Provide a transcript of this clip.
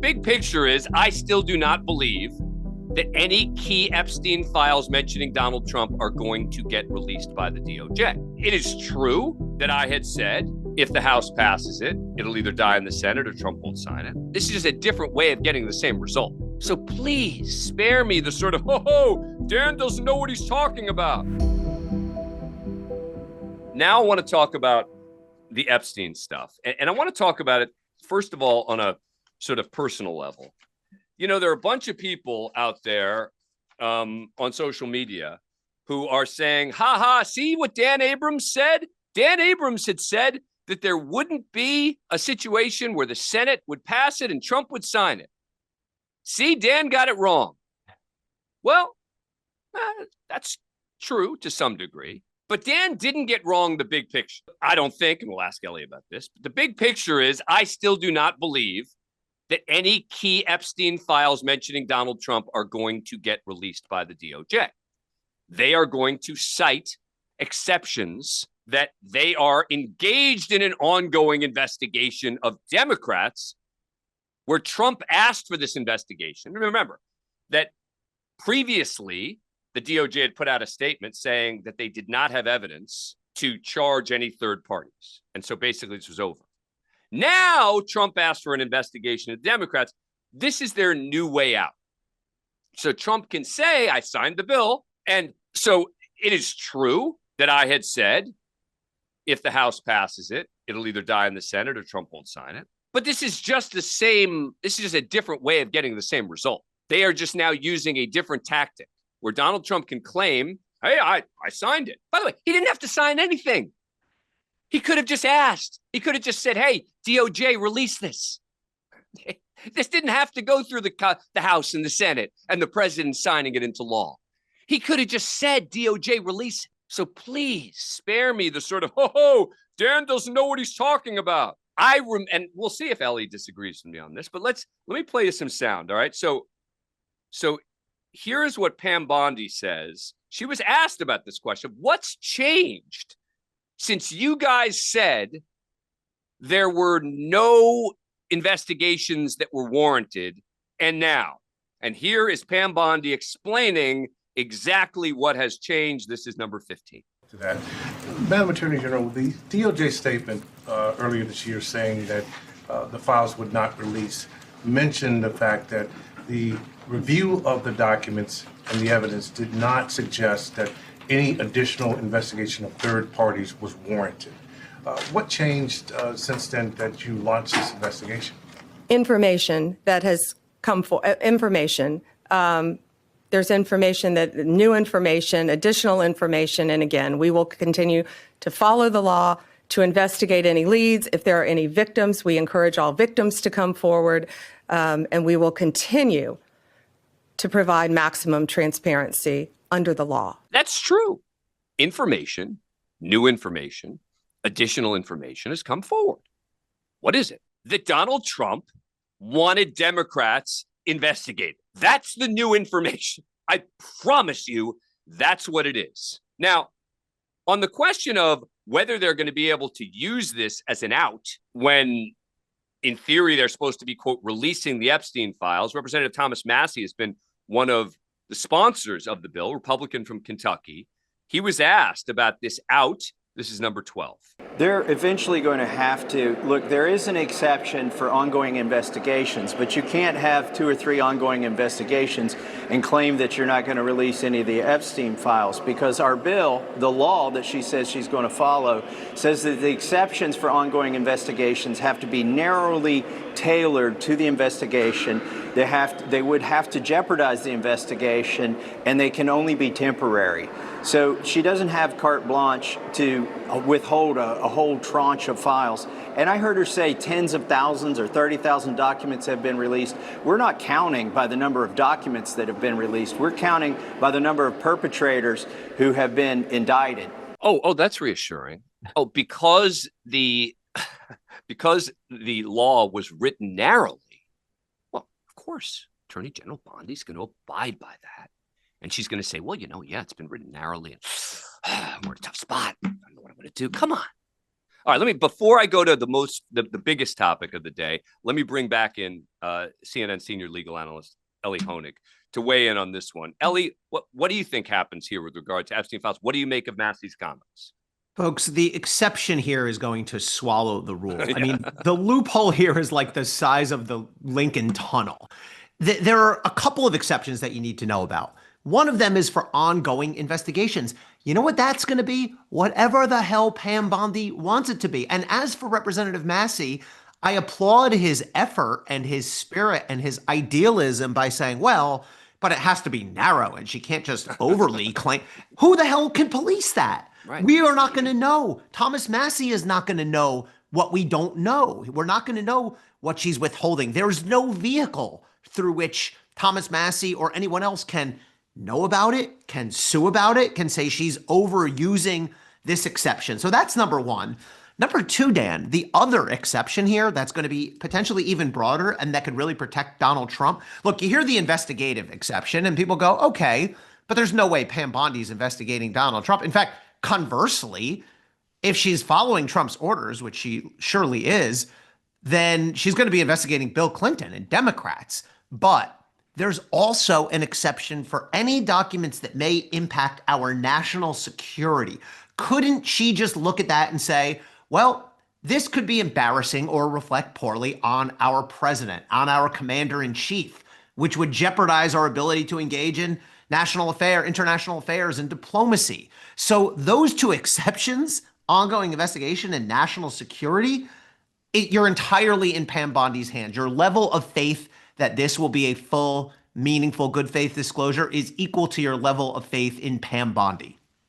big picture is I still do not believe that any key Epstein files mentioning Donald Trump are going to get released by the DOJ. It is true that I had said if the House passes it, it'll either die in the Senate or Trump won't sign it. This is just a different way of getting the same result. So please spare me the sort of, Dan doesn't know what he's talking about. Now I want to talk about the Epstein stuff. And I want to talk about it, first of all, on a sort of personal level. You know, there are a bunch of people out there on social media who are saying, see what Dan Abrams said? Dan Abrams had said that there wouldn't be a situation where the Senate would pass it and Trump would sign it. See, Dan got it wrong. Well, that's true to some degree. But Dan didn't get wrong the big picture. I don't think, and we'll ask Ellie about this, but the big picture is I still do not believe that any key Epstein files mentioning Donald Trump are going to get released by the DOJ. They are going to cite exceptions that they are engaged in an ongoing investigation of Democrats where Trump asked for this investigation. Remember that previously the DOJ had put out a statement saying that they did not have evidence to charge any third parties. And so basically this was over. Now Trump asked for an investigation of the Democrats. This is their new way out. So Trump can say, I signed the bill. And so it is true that I had said, if the House passes it, it'll either die in the Senate or Trump won't sign it. But this is just the same. This is just a different way of getting the same result. They are just now using a different tactic where Donald Trump can claim, hey, I signed it. By the way, he didn't have to sign anything. He could have just asked. He could have just said, hey, DOJ, release this. This didn't have to go through the House and the Senate and the president signing it into law. He could have just said, DOJ, release it. So please spare me the sort of, Dan doesn't know what he's talking about. And we'll see if Ellie disagrees with me on this, but let me play you some sound, all right? So here's what Pam Bondi says. She was asked about this question. What's changed since you guys said there were no investigations that were warranted and now? And here is Pam Bondi explaining exactly what has changed. This is number 15. To that. Madam Attorney General, the DOJ statement earlier this year saying that the files would not release mentioned the fact that the review of the documents and the evidence did not suggest that any additional investigation of third parties was warranted. What changed since then that you launched this investigation? Information that has come for information. There's information new information, additional information, and again, we will continue to follow the law, to investigate any leads. If there are any victims, we encourage all victims to come forward, and we will continue to provide maximum transparency under the law. That's true. Information, new information, additional information has come forward. What is it? That Donald Trump wanted Democrats investigated. That's the new information. I promise you that's what it is. Now, on the question of whether they're going to be able to use this as an out when, in theory, they're supposed to be, quote, releasing the Epstein files, Representative Thomas Massey has been one of the sponsors of the bill, Republican from Kentucky. He was asked about this out. This is number 12. They're eventually going to have to, look, there is an exception for ongoing investigations, but you can't have 2 or 3 ongoing investigations and claim that you're not going to release any of the Epstein files, because our bill, the law that she says she's going to follow, says that the exceptions for ongoing investigations have to be narrowly tailored to the investigation. They would have to jeopardize the investigation, and they can only be temporary. So she doesn't have carte blanche to withhold a whole tranche of files. And I heard her say tens of thousands or 30,000 documents have been released. We're not counting by the number of documents that have been released. We're counting by the number of perpetrators who have been indicted. Oh, that's reassuring. Oh, because the law was written narrowly. Well, of course, Attorney General Bondi's going to abide by that. And she's going to say, well, yeah, it's been written narrowly. And we're in a tough spot. I don't know what I'm going to do. Come on. All right, before I go to the biggest topic of the day, let me bring back in CNN senior legal analyst Ellie Honig to weigh in on this one. Ellie, what do you think happens here with regard to Epstein files? What do you make of Massey's comments? Folks, the exception here is going to swallow the rule. I mean, the loophole here is like the size of the Lincoln Tunnel. There are a couple of exceptions that you need to know about. One of them is for ongoing investigations. You know what that's going to be? Whatever the hell Pam Bondi wants it to be. And as for Representative Massey, I applaud his effort and his spirit and his idealism by saying, well, but it has to be narrow and she can't just overly claim. Who the hell can police that? Right. We are not going to know. Thomas Massey is not going to know what we don't know. We're not going to know what she's withholding. There's no vehicle through which Thomas Massey or anyone else can know about it, can sue about it, can say she's overusing this exception. So that's number one. Number two, Dan, the other exception here that's going to be potentially even broader and that could really protect Donald Trump. Look, you hear the investigative exception and people go, okay, but there's no way Pam Bondi's investigating Donald Trump. In fact, conversely, if she's following Trump's orders, which she surely is, then she's going to be investigating Bill Clinton and Democrats. But there's also an exception for any documents that may impact our national security. Couldn't she just look at that and say, well, this could be embarrassing or reflect poorly on our president, on our commander in chief, which would jeopardize our ability to engage in international affairs and diplomacy. So those two exceptions, ongoing investigation and national security, you're entirely in Pam Bondi's hands. Your level of faith that this will be a full, meaningful, good faith disclosure is equal to your level of faith in Pam Bondi.